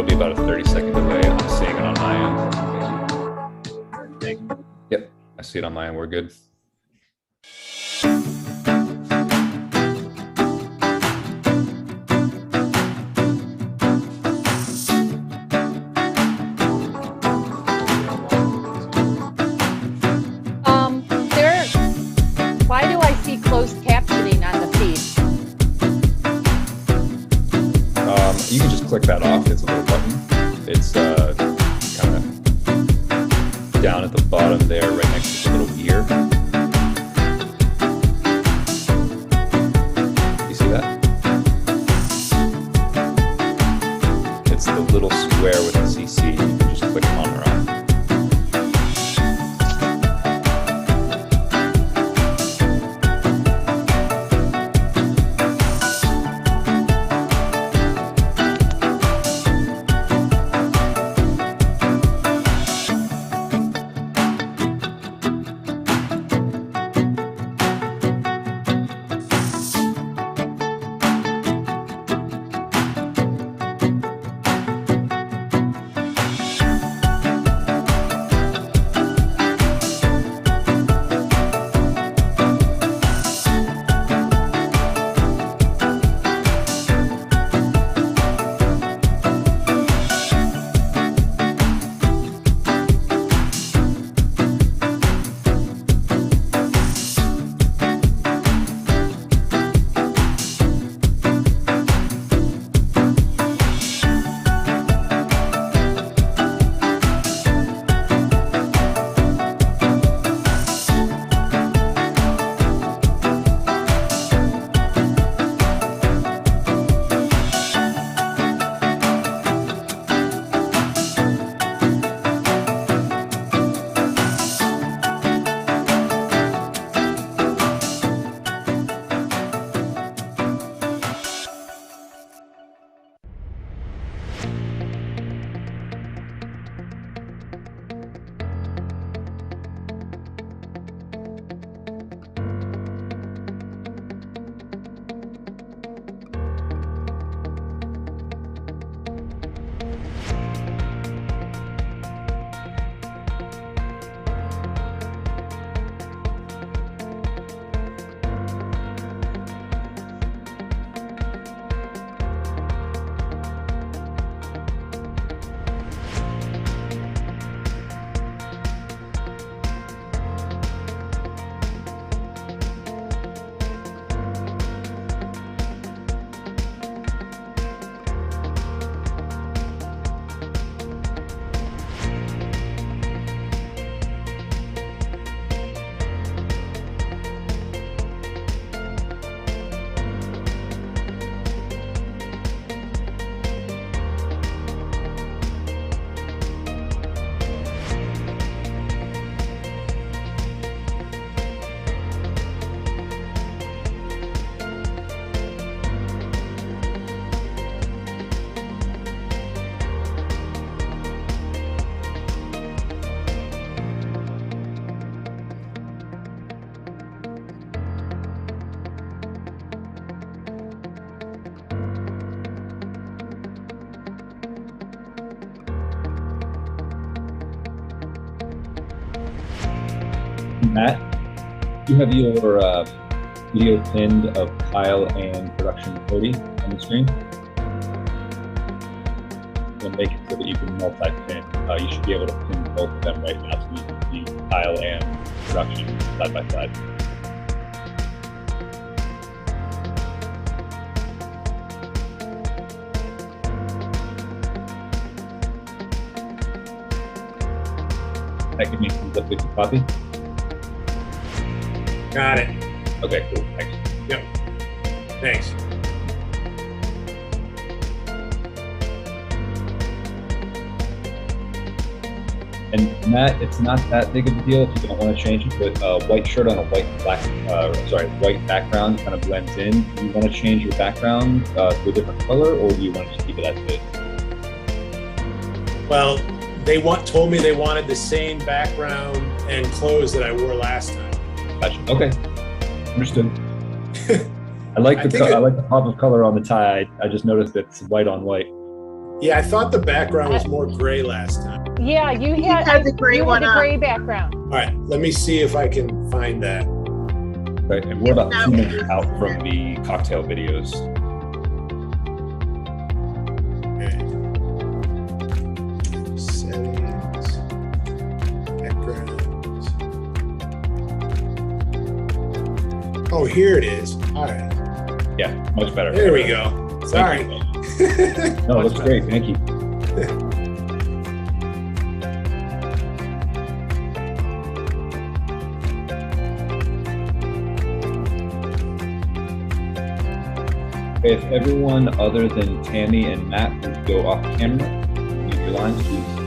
be about a 30-second delay. I'm seeing it on my end. Yep, I see it on my end. We're good. Why do I see closed captioning on the feed? You can just click that off. It's a little button. It's kind of down at the bottom there, right next to the little ear. You see that? It's the little square with the CC. You can just click on or off. Matt, you have your video pinned of Kyle and production Cody on the screen. We'll make it so that you can multi-pin. You should be able to pin both of them right now, so you can see Kyle and production side by side. That give me a thumbs up if you copy. Got it. Okay, cool. Thanks. Yep. Thanks. And Matt, it's not that big of a deal if you don't want to change it, but white shirt on a white background kind of blends in. Do you want to change your background to a different color, or do you want to just keep it as is? Well, they told me they wanted the same background and clothes that I wore last time. Gotcha. Okay, understood. I like the pop of color on the tie. I just noticed it's white on white. Yeah, I thought the background was more gray last time. Yeah, you You had, had the gray you had one the up. gray background. All right, let me see if I can find that. Right, and we're about If 2 not, minutes out from the cocktail videos. Okay. Settings, backgrounds. Oh, here it is. All right, Yeah, much better. there we go. Sorry. Thank you. No, that's great. Thank you. If everyone other than Tammy and Matt would go off camera, mute your lines, please.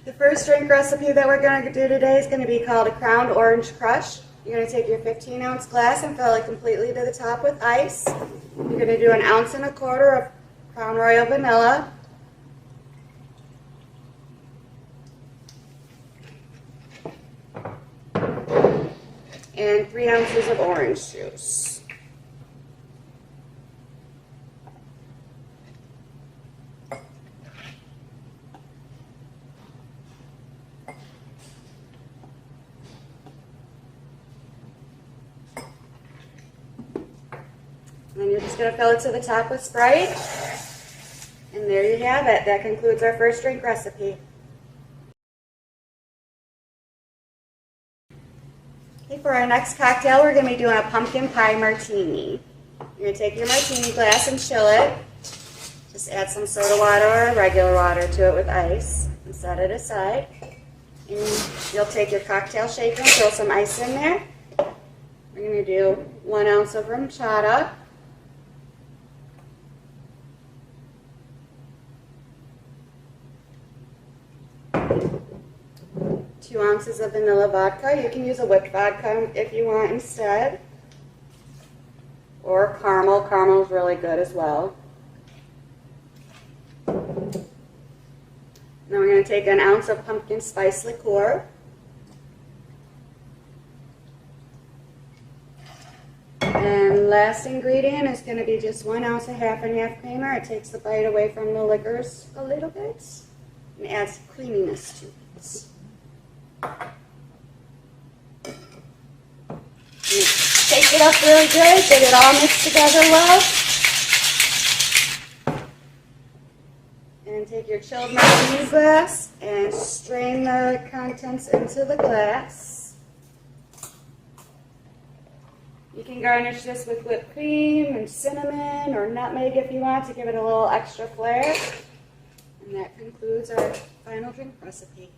The first drink recipe that we're going to do today is going to be called a Crowned Orange Crush. You're going to take your 15-ounce glass and fill it completely to the top with ice. You're going to do 1.25 ounces of Crown Royal vanilla. And 3 ounces of orange juice. And you're just going to fill it to the top with Sprite. And there you have it. That concludes our first drink recipe. Okay, for our next cocktail, we're going to be doing a pumpkin pie martini. You're going to take your martini glass and chill it. Just add some soda water or regular water to it with ice and set it aside. And you'll take your cocktail shaker and throw some ice in there. We're going to do 1 ounce of rum chata. 2 ounces of vanilla vodka. You can use a whipped vodka if you want instead. Or caramel. Caramel is really good as well. Then we're going to take 1 ounce of pumpkin spice liqueur. And last ingredient is going to be just 1 ounce of half and half creamer. It takes the bite away from the liquors a little bit and adds creaminess to it. Shake it up really good, get it all mixed together well. And take your chilled martini glass and strain the contents into the glass. You can garnish this with whipped cream and cinnamon or nutmeg if you want to give it a little extra flair. And that concludes our final drink recipe.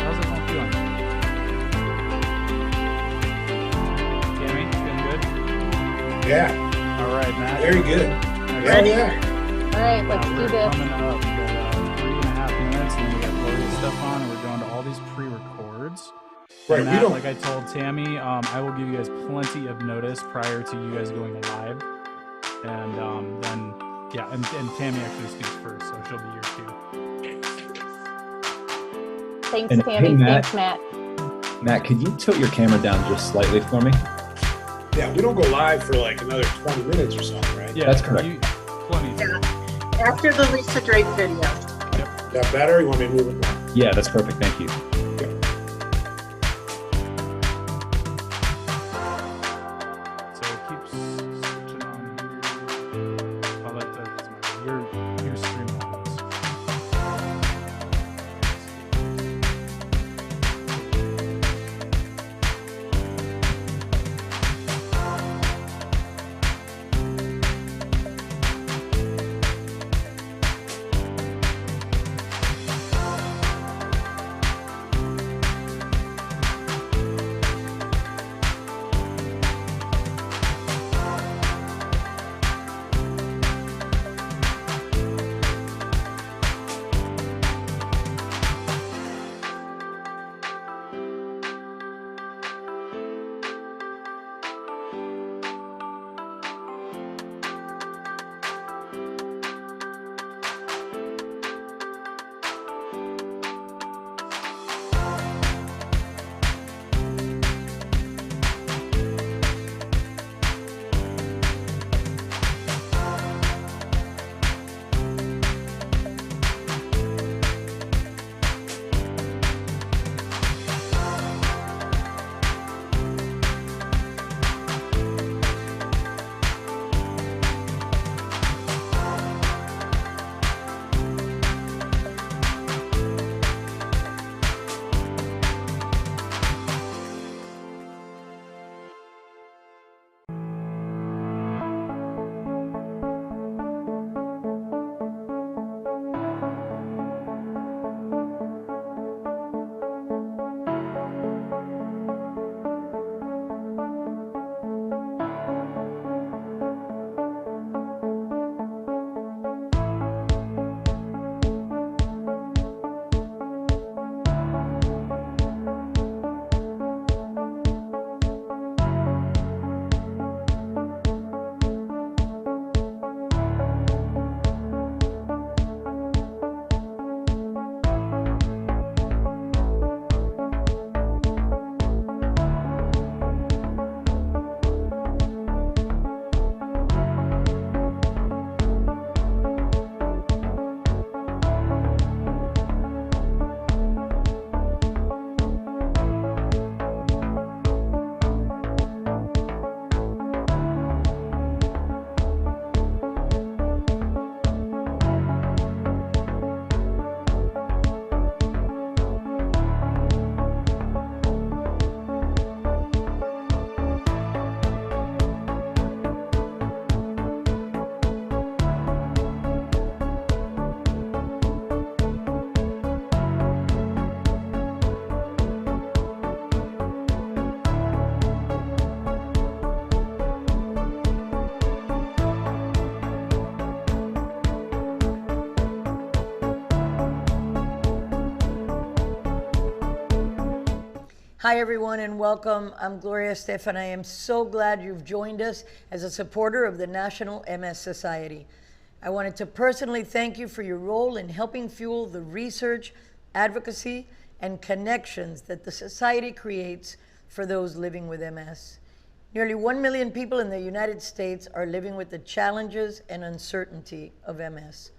How's everyone feeling? Tammy, feeling good? Yeah, All right, Matt. very good. Ready? Yeah. All right, let's We're do this. coming up. We got 3.5 minutes, and then we got Gloria's stuff on, and we're going to all these pre-records. Right, And we Matt, don't- like I told Tammy, I will give you guys plenty of notice prior to you guys going live. And then, yeah, and Tammy actually speaks first, so she'll be here too. Thanks, And Tammy. hey, Matt. Thanks, Matt. Matt, could you tilt your camera down just slightly for me? Yeah, we don't go live for like another 20 minutes or something, right? Yeah, That's correct. Plenty. After the Lisa Drake video. Is that better? You want me to move it now? Yeah, that's perfect. Thank you. So keep switching on here. I'll let that doesn't matter. Your stream levels. Hi, everyone, and welcome. I'm Gloria Stefan. I am so glad you've joined us as a supporter of the National MS Society. I wanted to personally thank you for your role in helping fuel the research, advocacy, and connections that the Society creates for those living with MS. Nearly 1 million people in the United States are living with the challenges and uncertainty of MS.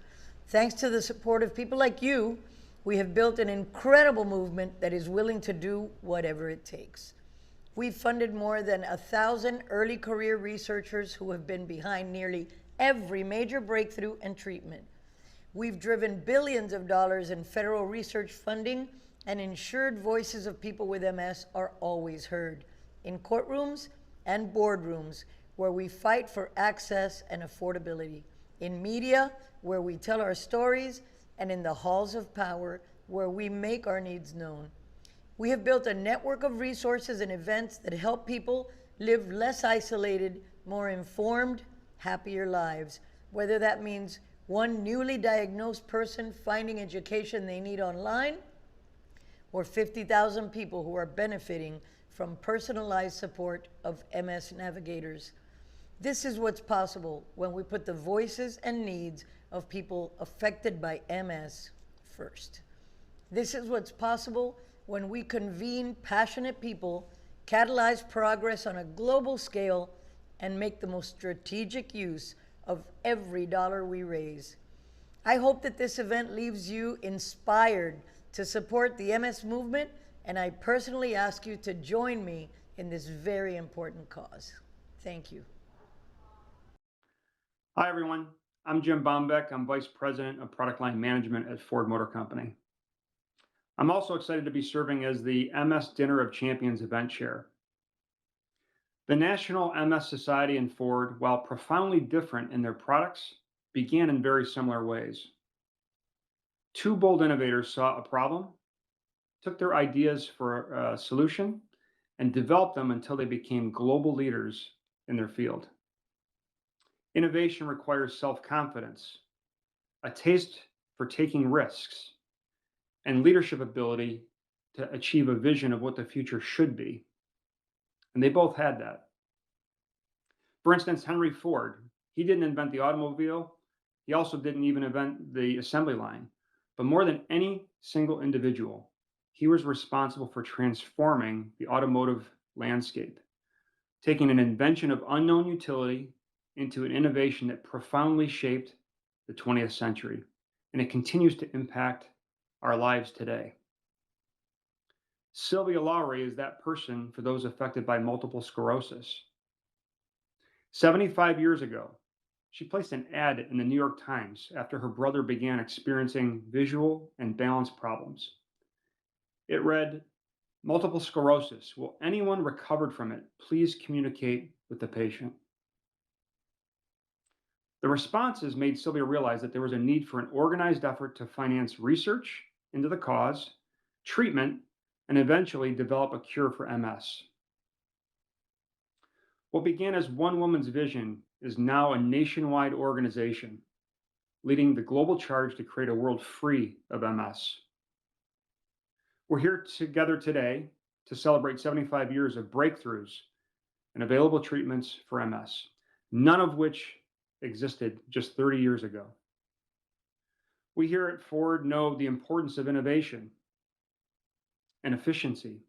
Thanks to the support of people like you, we have built an incredible movement that is willing to do whatever it takes. We've funded more than 1,000 early career researchers who have been behind nearly every major breakthrough and treatment. We've driven billions of dollars in federal research funding and ensured voices of people with MS are always heard in courtrooms and boardrooms where we fight for access and affordability, in media where we tell our stories, and in the halls of power where we make our needs known. We have built a network of resources and events that help people live less isolated, more informed, happier lives, whether that means one newly diagnosed person finding education they need online, or 50,000 people who are benefiting from personalized support of MS navigators. This is what's possible when we put the voices and needs of people affected by MS first. This is what's possible when we convene passionate people, catalyze progress on a global scale, and make the most strategic use of every dollar we raise. I hope that this event leaves you inspired to support the MS movement, and I personally ask you to join me in this very important cause. Thank you. Hi, everyone. I'm Jim Bombeck. I'm Vice President of Product Line Management at Ford Motor Company. I'm also excited to be serving as the MS Dinner of Champions event chair. The National MS Society and Ford, while profoundly different in their products, began in very similar ways. Two bold innovators saw a problem, took their ideas for a solution, and developed them until they became global leaders in their field. Innovation requires self-confidence, a taste for taking risks, and leadership ability to achieve a vision of what the future should be. And they both had that. For instance, Henry Ford, he didn't invent the automobile. He also didn't even invent the assembly line. But more than any single individual, he was responsible for transforming the automotive landscape, taking an invention of unknown utility into an innovation that profoundly shaped the 20th century. And it continues to impact our lives today. Sylvia Lowry is that person for those affected by multiple sclerosis. 75 years ago, she placed an ad in the New York Times after her brother began experiencing visual and balance problems. It read, "Multiple sclerosis. Will anyone recovered from it please communicate with the patient?" The responses made Sylvia realize that there was a need for an organized effort to finance research into the cause, treatment, and eventually develop a cure for MS. What began as one woman's vision is now a nationwide organization, leading the global charge to create a world free of MS. We're here together today to celebrate 75 years of breakthroughs and available treatments for MS, none of which existed just 30 years ago. We here at Ford know the importance of innovation and efficiency,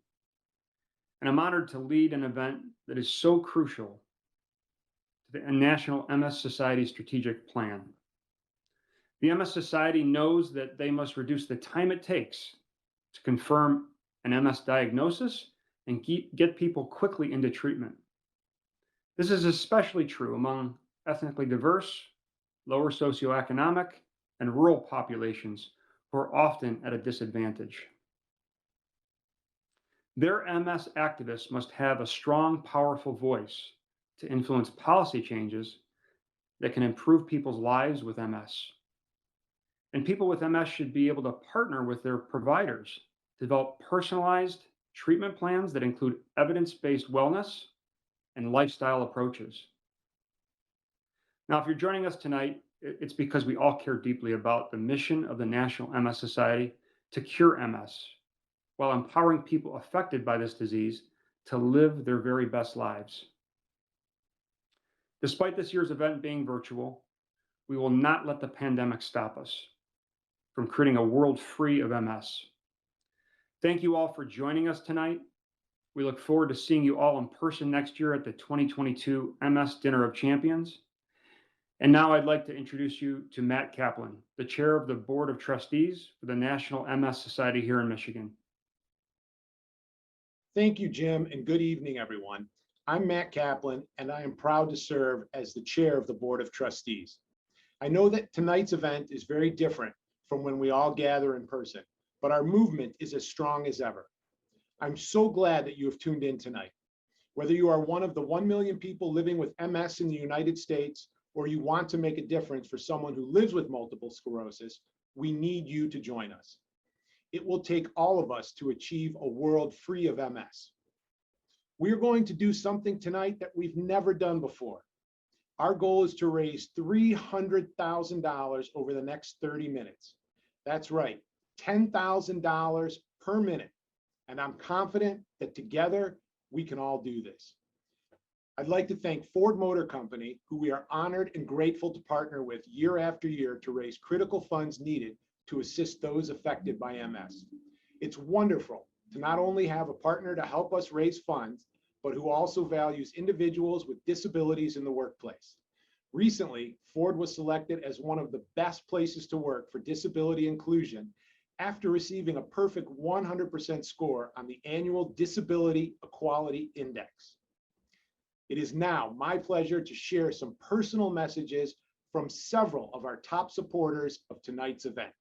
and I'm honored to lead an event that is so crucial to the National MS Society strategic plan. The MS Society knows that they must reduce the time it takes to confirm an MS diagnosis and get people quickly into treatment. This is especially true among ethnically diverse, lower socioeconomic, and rural populations who are often at a disadvantage. Their MS activists must have a strong, powerful voice to influence policy changes that can improve people's lives with MS. And people with MS should be able to partner with their providers to develop personalized treatment plans that include evidence-based wellness and lifestyle approaches. Now, if you're joining us tonight, it's because we all care deeply about the mission of the National MS Society to cure MS while empowering people affected by this disease to live their very best lives. Despite this year's event being virtual, we will not let the pandemic stop us from creating a world free of MS. Thank you all for joining us tonight. We look forward to seeing you all in person next year at the 2022 MS Dinner of Champions. And now I'd like to introduce you to Matt Kaplan, the chair of the Board of Trustees for the National MS Society here in Michigan. Thank you, Jim, and good evening, everyone. I'm Matt Kaplan, and I am proud to serve as the chair of the Board of Trustees. I know that tonight's event is very different from when we all gather in person, but our movement is as strong as ever. I'm so glad that you have tuned in tonight. Whether you are one of the 1 million people living with MS in the United States, or you want to make a difference for someone who lives with multiple sclerosis, we need you to join us. It will take all of us to achieve a world free of MS. We're going to do something tonight that we've never done before. Our goal is to raise $300,000 over the next 30 minutes. That's right, $10,000 per minute. And I'm confident that together we can all do this. I'd like to thank Ford Motor Company, who we are honored and grateful to partner with year after year to raise critical funds needed to assist those affected by MS. It's wonderful to not only have a partner to help us raise funds, but who also values individuals with disabilities in the workplace. Recently, Ford was selected as one of the best places to work for disability inclusion after receiving a perfect 100% score on the annual Disability Equality Index. It is now my pleasure to share some personal messages from several of our top supporters of tonight's event.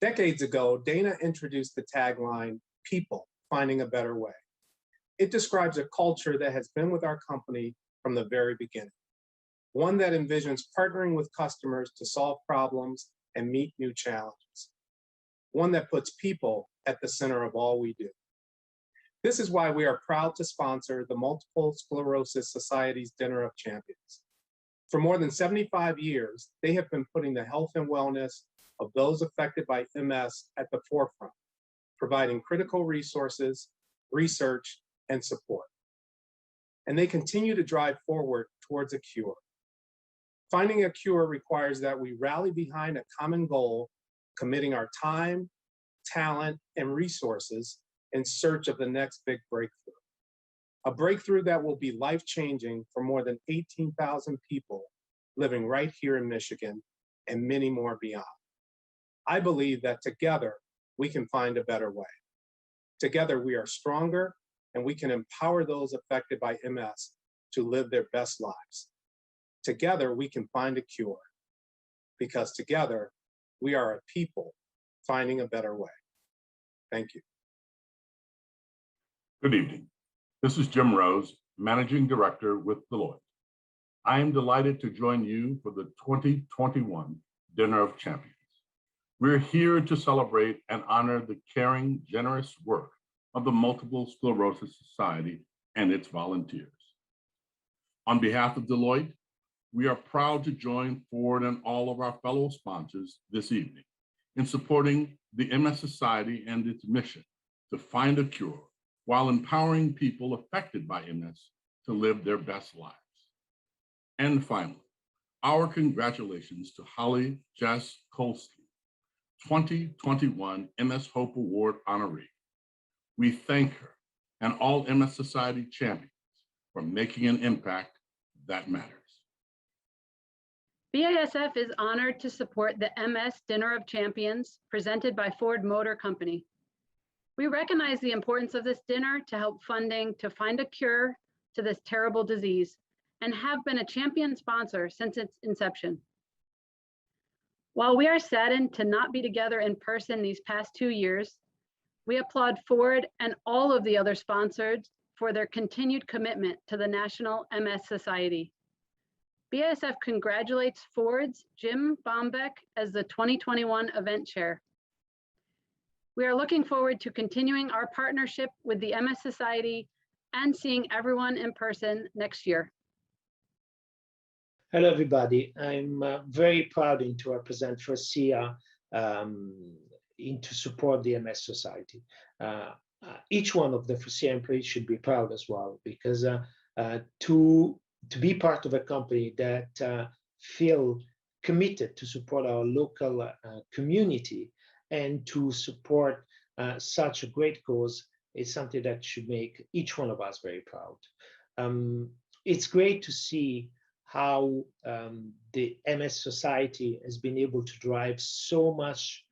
Decades ago, Dana introduced the tagline, "People Finding a Better Way." It describes a culture that has been with our company from the very beginning, one that envisions partnering with customers to solve problems and meet new challenges, one that puts people at the center of all we do. This is why we are proud to sponsor the Multiple Sclerosis Society's Dinner of Champions. For more than 75 years, they have been putting the health and wellness of those affected by MS at the forefront, providing critical resources, research, and support. And they continue to drive forward towards a cure. Finding a cure requires that we rally behind a common goal, committing our time, talent, and resources in search of the next big breakthrough. A breakthrough that will be life-changing for more than 18,000 people living right here in Michigan and many more beyond. I believe that together we can find a better way. Together we are stronger and we can empower those affected by MS to live their best lives. Together we can find a cure, because together we are a people finding a better way. Thank you. Good evening. This is Jim Rose, Managing Director with Deloitte. I am delighted to join you for the 2021 Dinner of Champions. We're here to celebrate and honor the caring, generous work of the Multiple Sclerosis Society and its volunteers. On behalf of Deloitte, we are proud to join Ford and all of our fellow sponsors this evening in supporting the MS Society and its mission to find a cure while empowering people affected by MS to live their best lives. And finally, our congratulations to Holly Jess Kolsky, 2021 MS Hope Award honoree. We thank her and all MS Society champions for making an impact that matters. BASF is honored to support the MS Dinner of Champions presented by Ford Motor Company. We recognize the importance of this dinner to help funding to find a cure to this terrible disease and have been a champion sponsor since its inception. While we are saddened to not be together in person these past 2 years, we applaud Ford and all of the other sponsors for their continued commitment to the National MS Society. BASF congratulates Ford's Jim Bombeck as the 2021 event chair. We are looking forward to continuing our partnership with the MS Society and seeing everyone in person next year. Hello, everybody. I'm very proud to represent FORCIA to support the MS Society. Each one of the FORCIA employees should be proud as well, because to be part of a company that feel committed to support our local community and to support such a great cause is something that should make each one of us very proud. It's great to see how the MS Society has been able to drive so much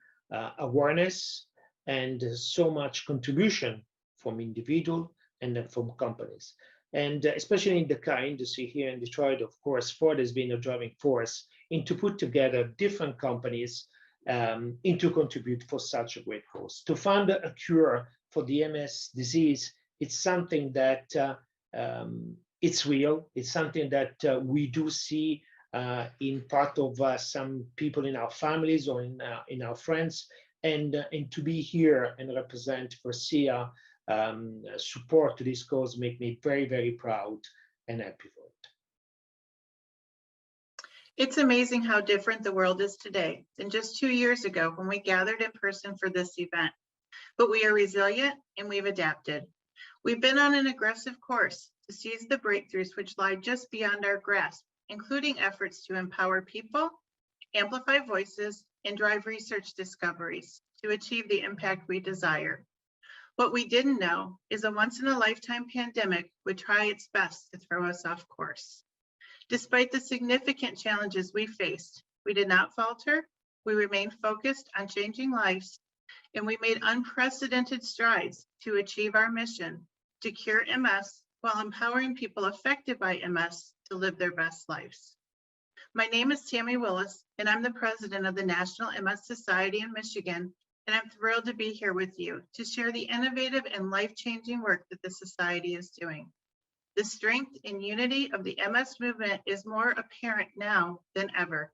awareness and so much contribution from individuals and then from companies. And especially in the car industry here in Detroit, of course, Ford has been a driving force to put together different companies to contribute for such a great cause. To find a cure for the MS disease, it's something that it's real. It's something that we do see in part of some people in our families or in our friends. and to be here and represent for SIA support to this cause make me very, very proud and happy for it. It's amazing how different the world is today than just 2 years ago when we gathered in person for this event. But we are resilient and we've adapted. We've been on an aggressive course to seize the breakthroughs which lie just beyond our grasp, including efforts to empower people, amplify voices, and drive research discoveries to achieve the impact we desire. What we didn't know is a once-in-a-lifetime pandemic would try its best to throw us off course. Despite the significant challenges we faced, we did not falter, we remained focused on changing lives, and we made unprecedented strides to achieve our mission to cure MS while empowering people affected by MS to live their best lives. My name is Tammy Willis, and I'm the president of the National MS Society in Michigan, and I'm thrilled to be here with you to share the innovative and life-changing work that the Society is doing. The strength and unity of the MS movement is more apparent now than ever.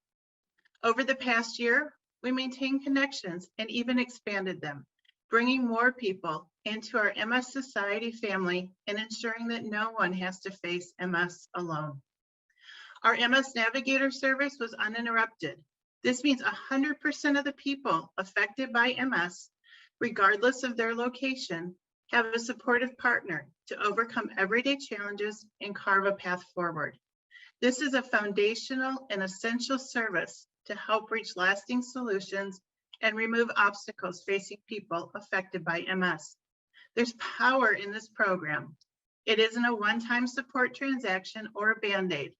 Over the past year, we maintained connections and even expanded them, bringing more people into our MS Society family and ensuring that no one has to face MS alone. Our MS Navigator service was uninterrupted. This means 100% of the people affected by MS, regardless of their location, have a supportive partner to overcome everyday challenges and carve a path forward. This is a foundational and essential service to help reach lasting solutions and remove obstacles facing people affected by MS. There's power in this program. It isn't a one-time support transaction or a Band-Aid.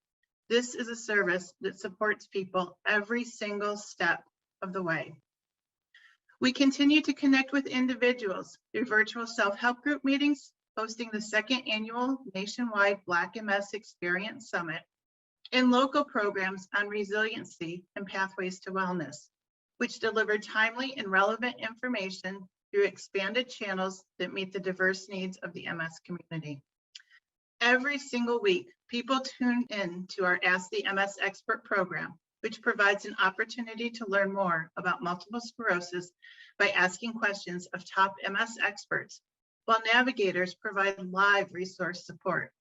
This is a service that supports people every single step of the way. We continue to connect with individuals through virtual self-help group meetings, hosting the second annual nationwide Black MS Experience Summit, and local programs on resiliency and pathways to wellness, which deliver timely and relevant information through expanded channels that meet the diverse needs of the MS community. Every single week, people tune in to our Ask the MS Expert program, which provides an opportunity to learn more about multiple sclerosis by asking questions of top MS experts, while navigators provide live resource support.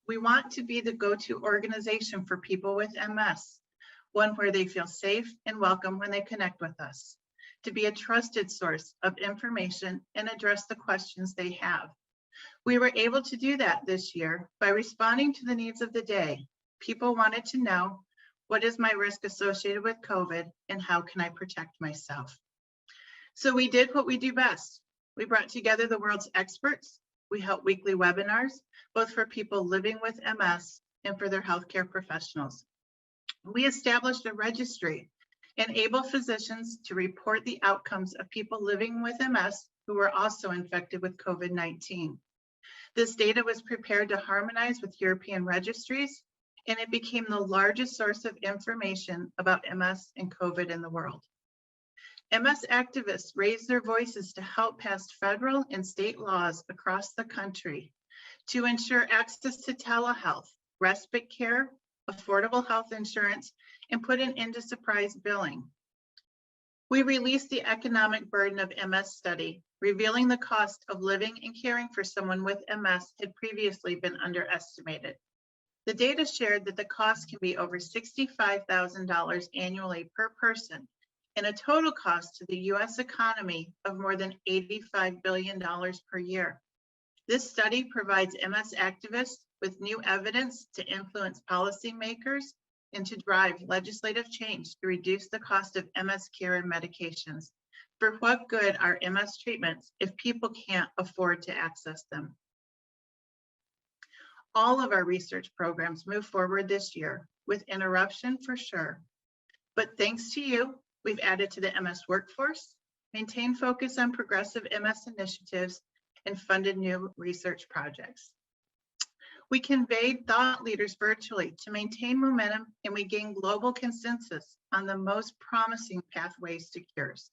We want to be the go-to organization for people with MS, one where they feel safe and welcome when they connect with us, to be a trusted source of information and address the questions they have. We were able to do that this year by responding to the needs of the day. People wanted to know, what is my risk associated with COVID and how can I protect myself? So we did what we do best. We brought together the world's experts. We held weekly webinars, both for people living with MS and for their healthcare professionals. We established a registry, enable physicians to report the outcomes of people living with MS who were also infected with COVID-19. This data was prepared to harmonize with European registries, and it became the largest source of information about MS and COVID in the world. MS activists raised their voices to help pass federal and state laws across the country to ensure access to telehealth, respite care, affordable health insurance, and put an end to surprise billing. We released the economic burden of MS study, revealing the cost of living and caring for someone with MS had previously been underestimated. The data shared that the cost can be over $65,000 annually per person, and a total cost to the US economy of more than $85 billion per year. This study provides MS activists with new evidence to influence policymakers and to drive legislative change to reduce the cost of MS care and medications. For what good are MS treatments if people can't afford to access them? All of our research programs move forward this year, with interruption for sure. But thanks to you, we've added to the MS workforce, maintained focus on progressive MS initiatives, and funded new research projects. We conveyed thought leaders virtually to maintain momentum, and we gained global consensus on the most promising pathways to cures.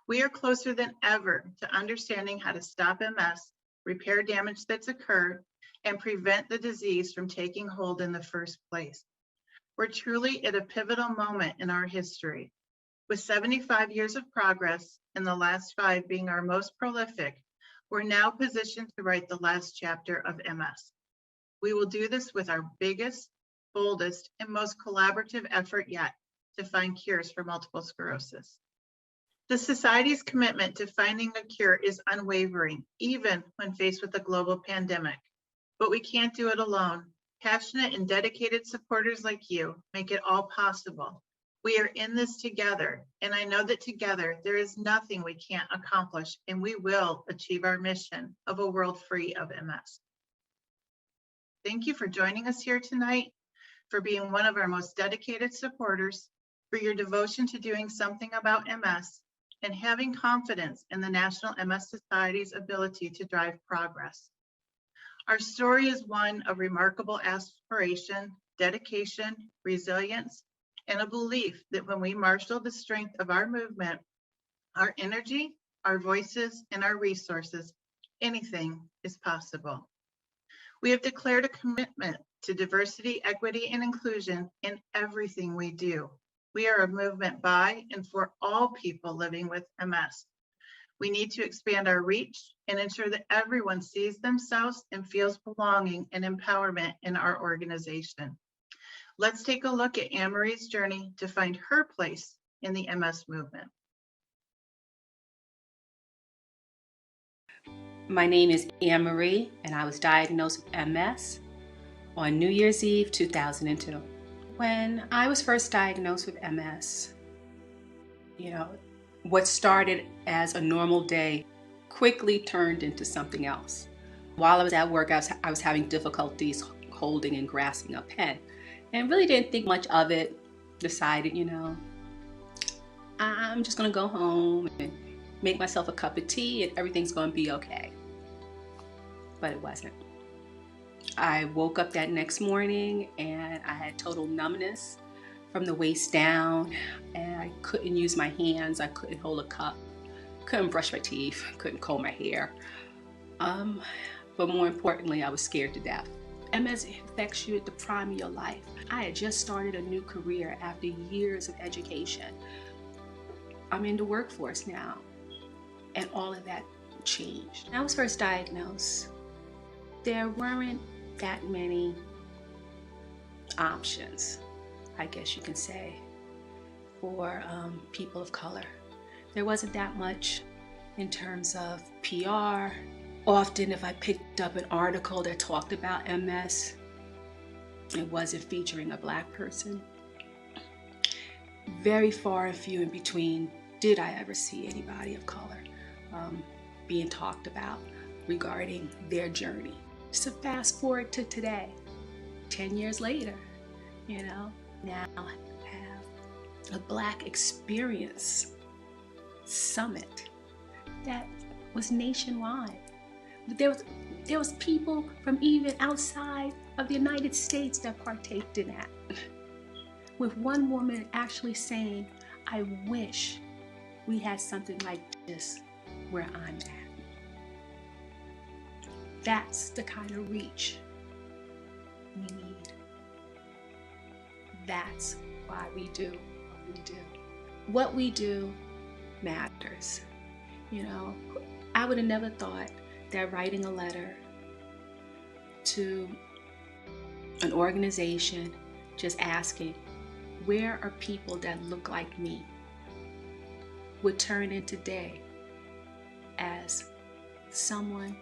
We are closer than ever to understanding how to stop MS, repair damage that's occurred, and prevent the disease from taking hold in the first place. We're truly at a pivotal moment in our history. With 75 years of progress and the last 5 being our most prolific, we're now positioned to write the last chapter of MS. We will do this with our biggest, boldest, and most collaborative effort yet to find cures for multiple sclerosis. The Society's commitment to finding a cure is unwavering, even when faced with a global pandemic. But we can't do it alone. Passionate and dedicated supporters like you make it all possible. We are in this together, and I know that together there is nothing we can't accomplish, and we will achieve our mission of a world free of MS. Thank you for joining us here tonight, for being one of our most dedicated supporters, for your devotion to doing something about MS, and having confidence in the National MS Society's ability to drive progress. Our story is one of remarkable aspiration, dedication, resilience, and a belief that when we marshal the strength of our movement, our energy, our voices, and our resources, anything is possible. We have declared a commitment to diversity, equity, and inclusion in everything we do. We are a movement by and for all people living with MS. We need to expand our reach and ensure that everyone sees themselves and feels belonging and empowerment in our organization. Let's take a look at Anne-Marie's journey to find her place in the MS movement. My name is Anne-Marie, and I was diagnosed with MS on New Year's Eve 2002. When I was first diagnosed with MS, what started as a normal day quickly turned into something else. While I was at work, I was having difficulties holding and grasping a pen, and really didn't think much of it. Decided, I'm just gonna go home and make myself a cup of tea and everything's gonna be okay. But it wasn't. I woke up that next morning and I had total numbness from the waist down, and I couldn't use my hands, I couldn't hold a cup, couldn't brush my teeth, couldn't comb my hair. But more importantly, I was scared to death. MS affects you at the prime of your life. I had just started a new career after years of education. I'm in the workforce now, and all of that changed. When I was first diagnosed, there weren't that many options, I guess you can say, for people of color. There wasn't that much in terms of PR. Often if I picked up an article that talked about MS, it wasn't featuring a Black person. Very far and few in between did I ever see anybody of color being talked about regarding their journey. So fast forward to today, 10 years later, now I have a Black Experience Summit that was nationwide. There was people from even outside of the United States that partaked in that. With one woman actually saying, I wish we had something like this where I'm at. That's the kind of reach we need. That's why we do what we do. What we do matters. I would have never thought that writing a letter to an organization just asking, where are people that look like me, would turn in today as someone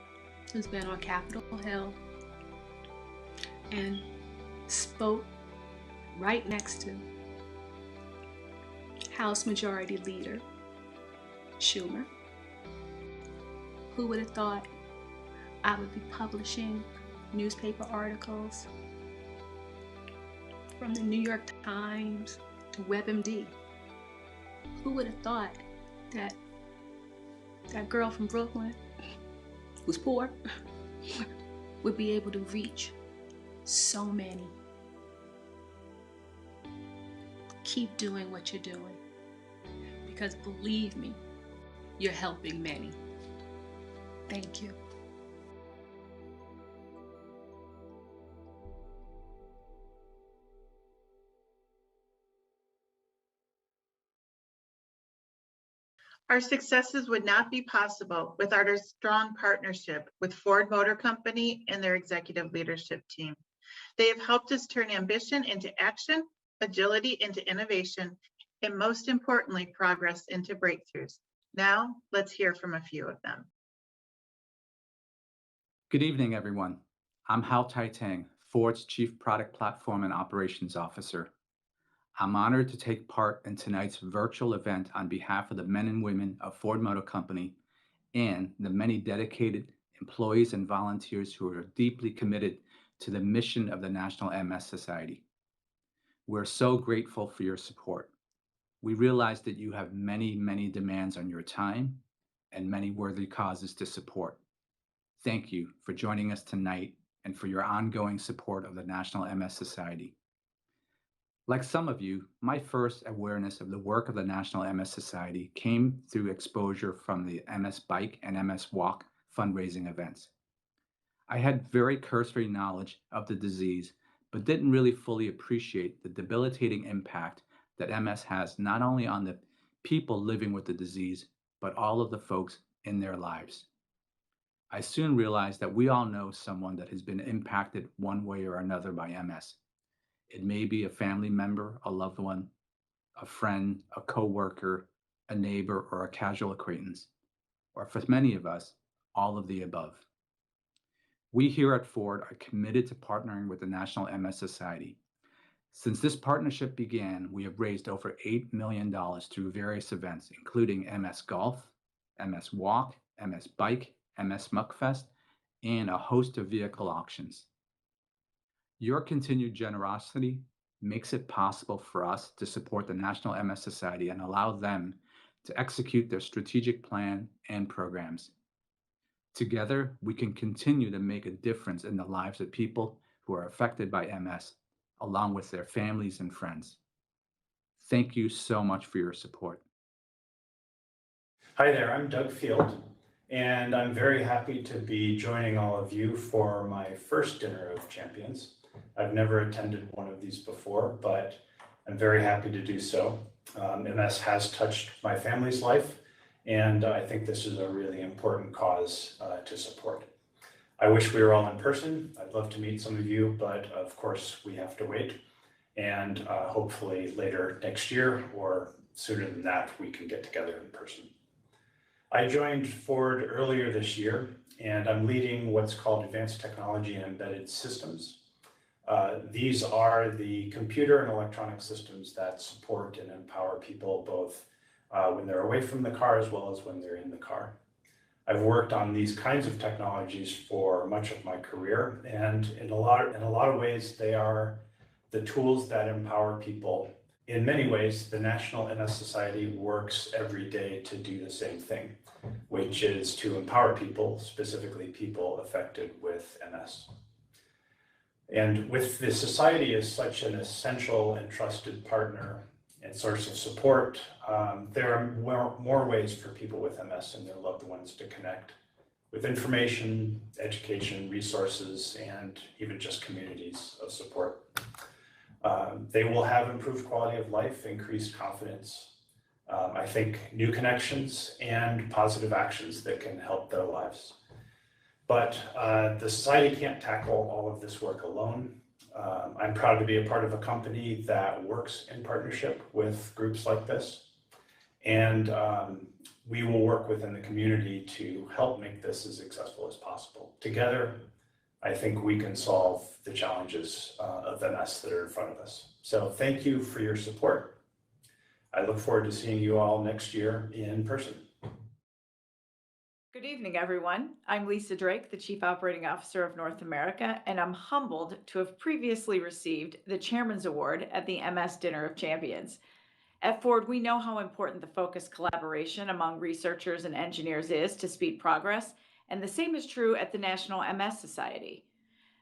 who's been on Capitol Hill and spoke right next to House Majority Leader Schumer. Who would have thought I would be publishing newspaper articles from the New York Times to WebMD? Who would have thought that that girl from Brooklyn, who's poor, would be able to reach so many? Keep doing what you're doing, because believe me, you're helping many. Thank you. Our successes would not be possible without our strong partnership with Ford Motor Company and their executive leadership team. They have helped us turn ambition into action, agility into innovation, and most importantly, progress into breakthroughs. Now, let's hear from a few of them. Good evening, everyone. I'm Hal Tai-Tang, Ford's Chief Product Platform and Operations Officer. I'm honored to take part in tonight's virtual event on behalf of the men and women of Ford Motor Company and the many dedicated employees and volunteers who are deeply committed to the mission of the National MS Society. We're so grateful for your support. We realize that you have many, many demands on your time and many worthy causes to support. Thank you for joining us tonight and for your ongoing support of the National MS Society. Like some of you, my first awareness of the work of the National MS Society came through exposure from the MS Bike and MS Walk fundraising events. I had very cursory knowledge of the disease, but didn't really fully appreciate the debilitating impact that MS has not only on the people living with the disease, but all of the folks in their lives. I soon realized that we all know someone that has been impacted one way or another by MS. It may be a family member, a loved one, a friend, a coworker, a neighbor, or a casual acquaintance, or for many of us, all of the above. We here at Ford are committed to partnering with the National MS Society. Since this partnership began, we have raised over $8 million through various events, including MS Golf, MS Walk, MS Bike, MS Muckfest, and a host of vehicle auctions. Your continued generosity makes it possible for us to support the National MS Society and allow them to execute their strategic plan and programs. Together, we can continue to make a difference in the lives of people who are affected by MS, along with their families and friends. Thank you so much for your support. Hi there, I'm Doug Field, and I'm very happy to be joining all of you for my first Dinner of Champions. I've never attended one of these before, but I'm very happy to do so. MS has touched my family's life, and I think this is a really important cause to support. I wish we were all in person. I'd love to meet some of you, but of course we have to wait. And hopefully later next year or sooner than that, we can get together in person. I joined Ford earlier this year, and I'm leading what's called Advanced Technology and Embedded Systems. These are the computer and electronic systems that support and empower people both when they're away from the car as well as when they're in the car. I've worked on these kinds of technologies for much of my career, and in a lot of ways, they are the tools that empower people. In many ways, the National MS Society works every day to do the same thing, which is to empower people, specifically people affected with MS. And with the Society as such an essential and trusted partner and source of support, there are more ways for people with MS and their loved ones to connect with information, education, resources, and even just communities of support. They will have improved quality of life, increased confidence, I think new connections and positive actions that can help their lives. But the Society can't tackle all of this work alone. I'm proud to be a part of a company that works in partnership with groups like this. And we will work within the community to help make this as successful as possible. Together, I think we can solve the challenges of MS that are in front of us. So thank you for your support. I look forward to seeing you all next year in person. Good evening, everyone. I'm Lisa Drake, the Chief Operating Officer of North America, and I'm humbled to have previously received the Chairman's Award at the MS Dinner of Champions. At Ford, we know how important the focused collaboration among researchers and engineers is to speed progress, and the same is true at the National MS Society.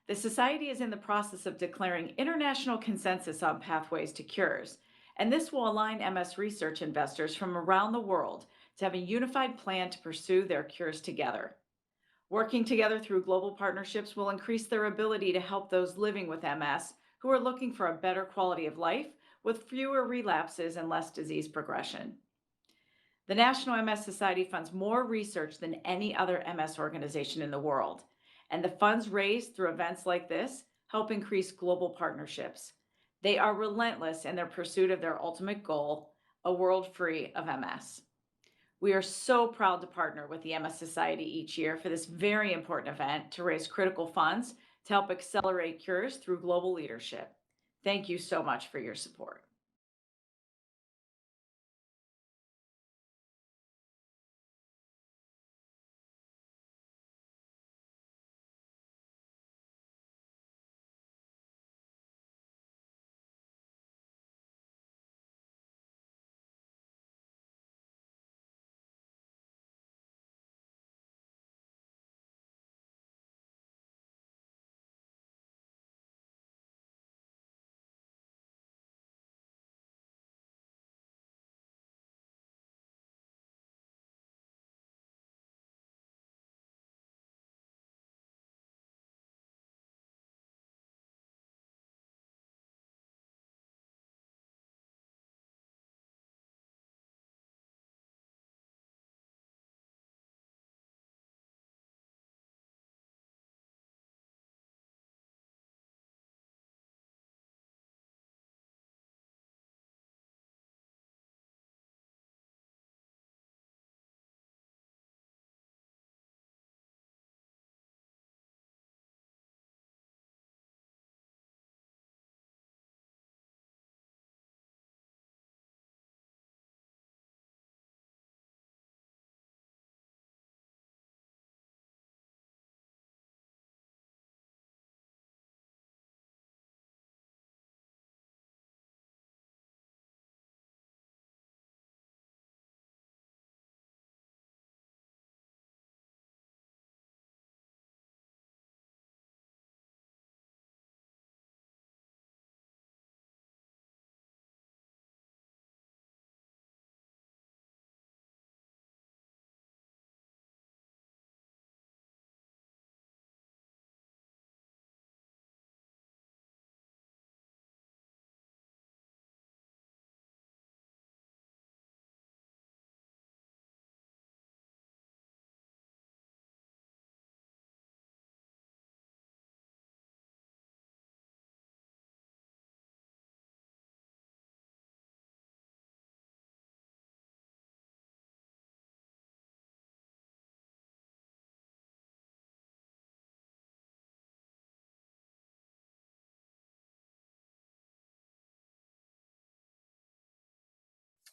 The Society is in the process of declaring international consensus on pathways to cures, and this will align MS research investors from around the world to have a unified plan to pursue their cures together. Working together through global partnerships will increase their ability to help those living with MS who are looking for a better quality of life with fewer relapses and less disease progression. The National MS Society funds more research than any other MS organization in the world, and the funds raised through events like this help increase global partnerships. They are relentless in their pursuit of their ultimate goal, a world free of MS. We are so proud to partner with the MS Society each year for this very important event to raise critical funds to help accelerate cures through global leadership. Thank you so much for your support.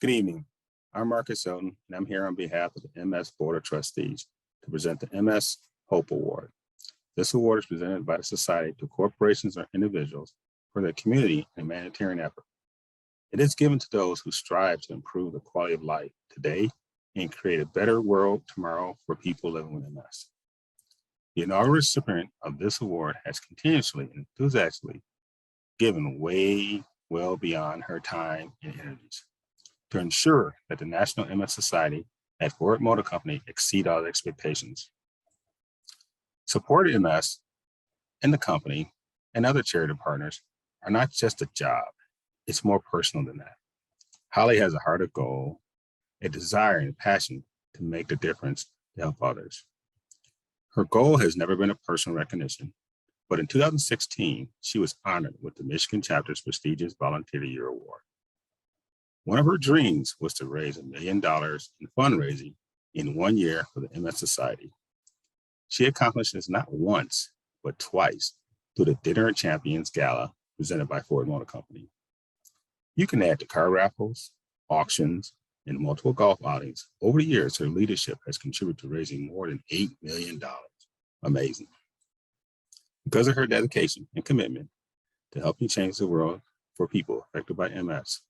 Good evening. I'm Marcus Hilton, and I'm here on behalf of the MS Board of Trustees to present the MS Hope Award. This award is presented by the Society to corporations or individuals for their community and humanitarian effort. It is given to those who strive to improve the quality of life today and create a better world tomorrow for people living with MS. The inaugural recipient of this award has continuously and enthusiastically given way well beyond her time and energies to ensure that the National MS Society at Ford Motor Company exceed all expectations. Supporting MS and the company and other charity partners are not just a job, it's more personal than that. Holly has a heart of gold, a desire and passion to make the difference to help others. Her goal has never been a personal recognition, but in 2016, she was honored with the Michigan chapter's prestigious Volunteer of the Year Award. One of her dreams was to raise $1 million in fundraising in 1 year for the MS Society. She accomplished this not once, but twice through the Dinner of Champions Gala presented by Ford Motor Company. You can add to car raffles, auctions, and multiple golf outings. Over the years, her leadership has contributed to raising more than $8 million. Amazing. Because of her dedication and commitment to helping change the world for people affected by MS,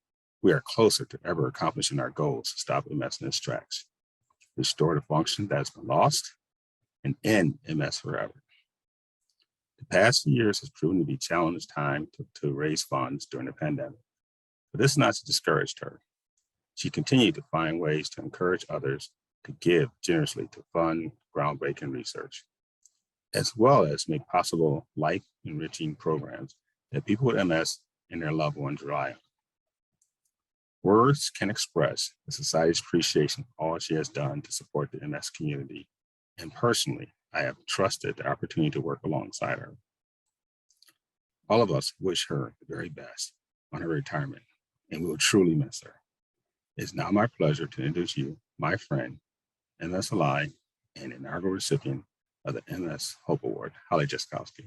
we are closer to ever accomplishing our goals to stop MS in its tracks, restore the function that has been lost, and end MS forever. The past few years has proven to be a challenging time to raise funds during the pandemic, but this is not to discourage her. She continued to find ways to encourage others to give generously to fund groundbreaking research, as well as make possible life-enriching programs that people with MS and their loved ones rely on. Words can express the society's appreciation for all she has done to support the MS community. And personally, I have trusted the opportunity to work alongside her. All of us wish her the very best on her retirement, and we will truly miss her. It's now my pleasure to introduce you, my friend, MS ally, and inaugural recipient of the MS Hope Award, Holly Jaskowski.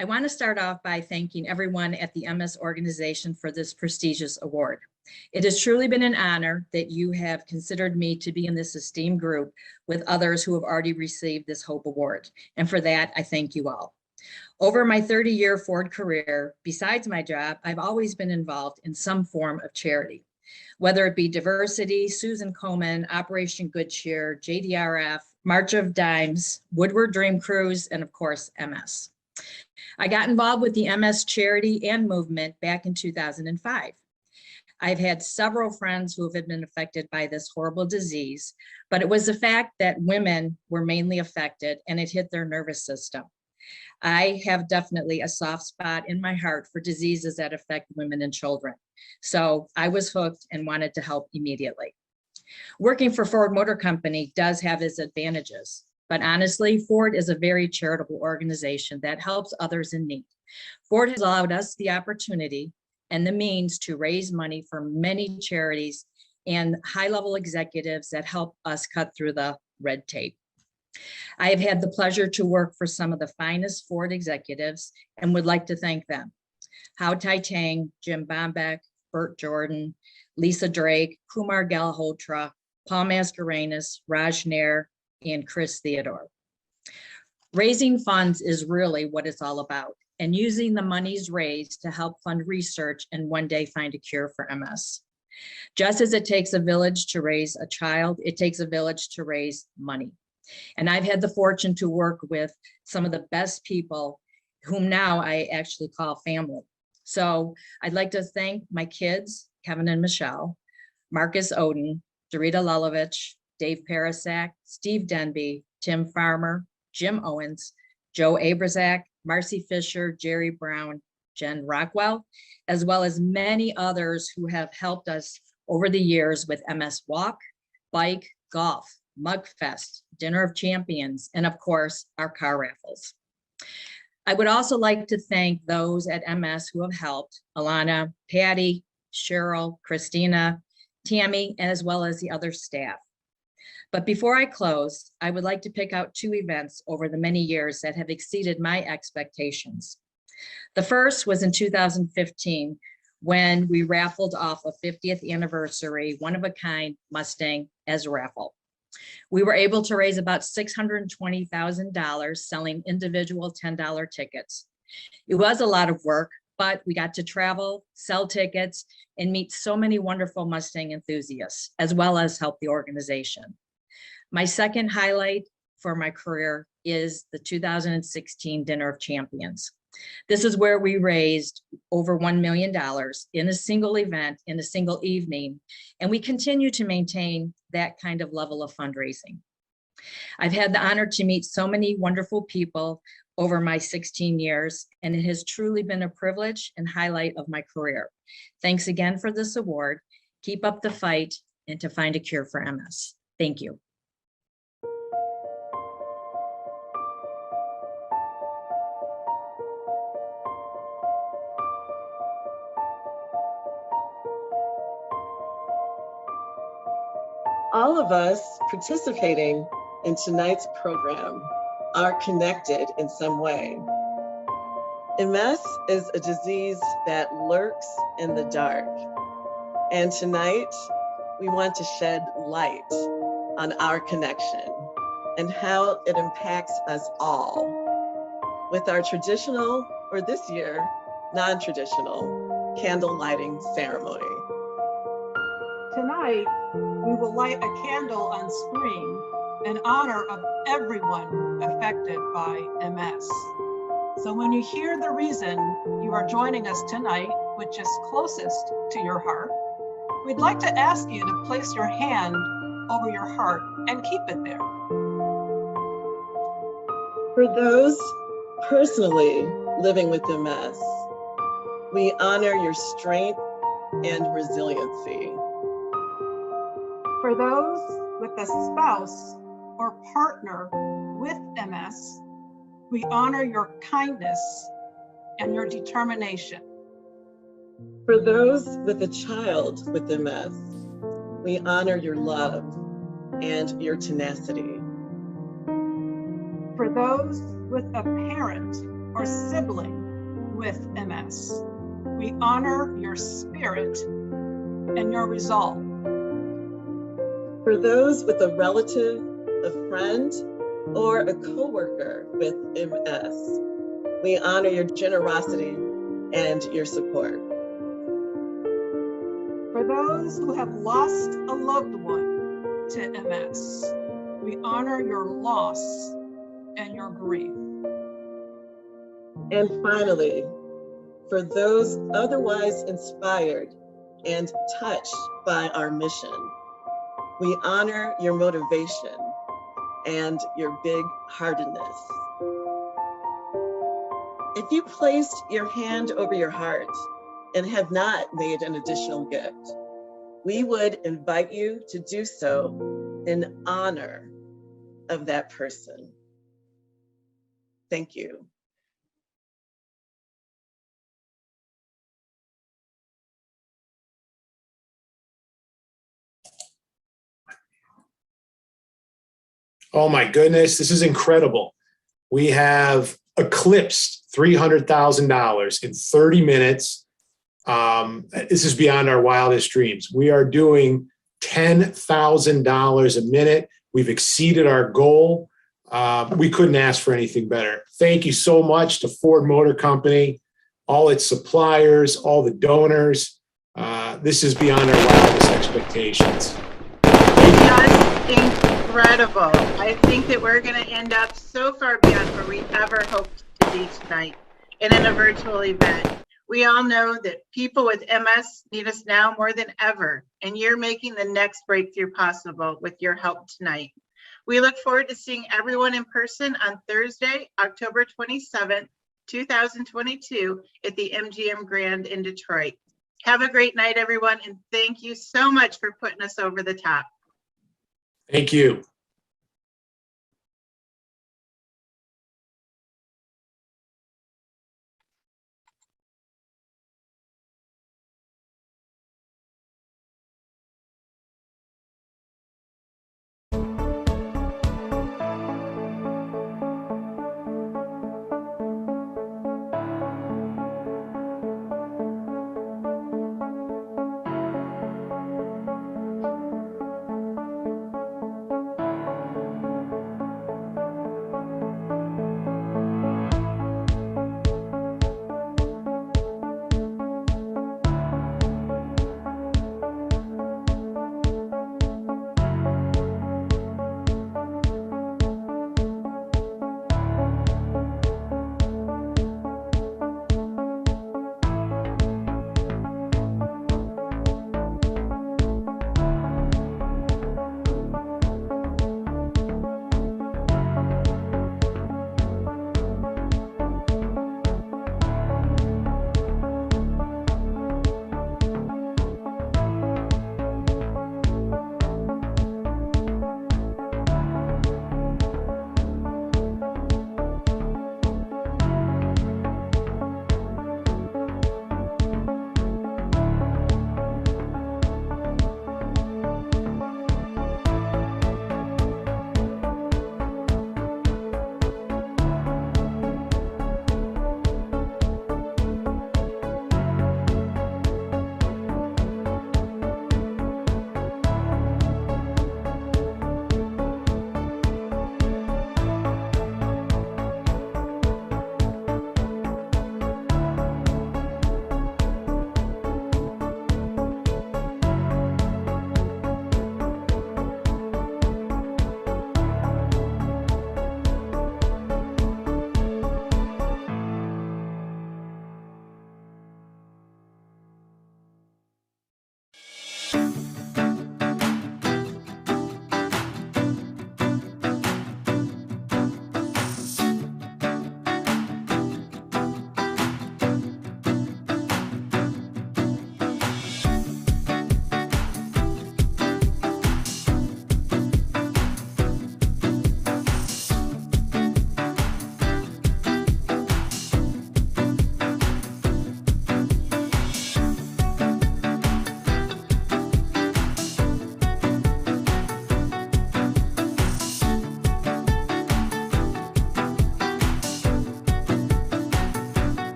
I want to start off by thanking everyone at the MS organization for this prestigious award. It has truly been an honor that you have considered me to be in this esteemed group with others who have already received this Hope Award. And for that, I thank you all. Over my 30-year Ford career, besides my job, I've always been involved in some form of charity, whether it be diversity, Susan Komen, Operation Good Cheer, JDRF, March of Dimes, Woodward Dream Cruise, and of course, MS. I got involved with the MS charity and movement back in 2005. I've had several friends who have been affected by this horrible disease, but it was the fact that women were mainly affected and it hit their nervous system. I have definitely a soft spot in my heart for diseases that affect women and children. So I was hooked and wanted to help immediately. Working for Ford Motor Company does have its advantages. But honestly, Ford is a very charitable organization that helps others in need. Ford has allowed us the opportunity and the means to raise money for many charities and high-level executives that help us cut through the red tape. I have had the pleasure to work for some of the finest Ford executives and would like to thank them. Hao Tai-Tang, Jim Bombeck, Bert Jordan, Lisa Drake, Kumar Galhotra, Paul Mascarenas, Raj Nair, and Chris Theodore. Raising funds is really what it's all about, and using the monies raised to help fund research and one day find a cure for MS. Just as it takes a village to raise a child, it takes a village to raise money. And I've had the fortune to work with some of the best people whom now I actually call family. So I'd like to thank my kids, Kevin and Michelle, Marcus Oden, Dorita Lulovich, Dave Parasak, Steve Denby, Tim Farmer, Jim Owens, Joe Abrazak, Marcy Fisher, Jerry Brown, Jen Rockwell, as well as many others who have helped us over the years with MS Walk, Bike, Golf, Mugfest, Dinner of Champions, and of course, our car raffles. I would also like to thank those at MS who have helped, Alana, Patty, Cheryl, Christina, Tammy, as well as the other staff. But before I close, I would like to pick out two events over the many years that have exceeded my expectations. The first was in 2015, when we raffled off a 50th anniversary one-of-a-kind Mustang as a raffle. We were able to raise about $620,000 selling individual $10 tickets. It was a lot of work, but we got to travel, sell tickets, and meet so many wonderful Mustang enthusiasts, as well as help the organization. My second highlight for my career is the 2016 Dinner of Champions. This is where we raised over $1 million in a single event, in a single evening, and we continue to maintain that kind of level of fundraising. I've had the honor to meet so many wonderful people over my 16 years, and it has truly been a privilege and highlight of my career. Thanks again for this award. Keep up the fight and to find a cure for MS. Thank you. All of us participating in tonight's program are connected in some way. MS is a disease that lurks in the dark. And tonight, we want to shed light on our connection and how it impacts us all with our traditional, or this year, non-traditional candle lighting ceremony. Tonight, we will light a candle on screen in honor of everyone affected by MS. So when you hear the reason you are joining us tonight, which is closest to your heart, we'd like to ask you to place your hand over your heart and keep it there. For those personally living with MS, We honor your strength and resiliency. For those with a spouse or partner with MS, we honor your kindness and your determination. For those with a child with MS, we honor your love and your tenacity. For those with a parent or sibling with MS, we honor your spirit and your resolve. For those with a relative, a friend, or a coworker with MS, we honor your generosity and your support. For those who have lost a loved one to MS, we honor your loss and your grief. And finally, for those otherwise inspired and touched by our mission, we honor your motivation and your big-heartedness. If you placed your hand over your heart and have not made an additional gift, we would invite you to do so in honor of that person. Thank you. Oh my goodness, this is incredible. We have eclipsed $300,000 in 30 minutes. This is beyond our wildest dreams. We are doing $10,000 a minute. We've exceeded our goal. We couldn't ask for anything better. Thank you so much to Ford Motor Company, all its suppliers, all the donors. This is beyond our wildest expectations. Just incredible. I think that we're going to end up so far beyond where we ever hoped to be tonight and in a virtual event. We all know that people with MS need us now more than ever, and you're making the next breakthrough possible with your help tonight. We look forward to seeing everyone in person on Thursday, October 27th, 2022 at the MGM Grand in Detroit. Have a great night, everyone, and thank you so much for putting us over the top. Thank you.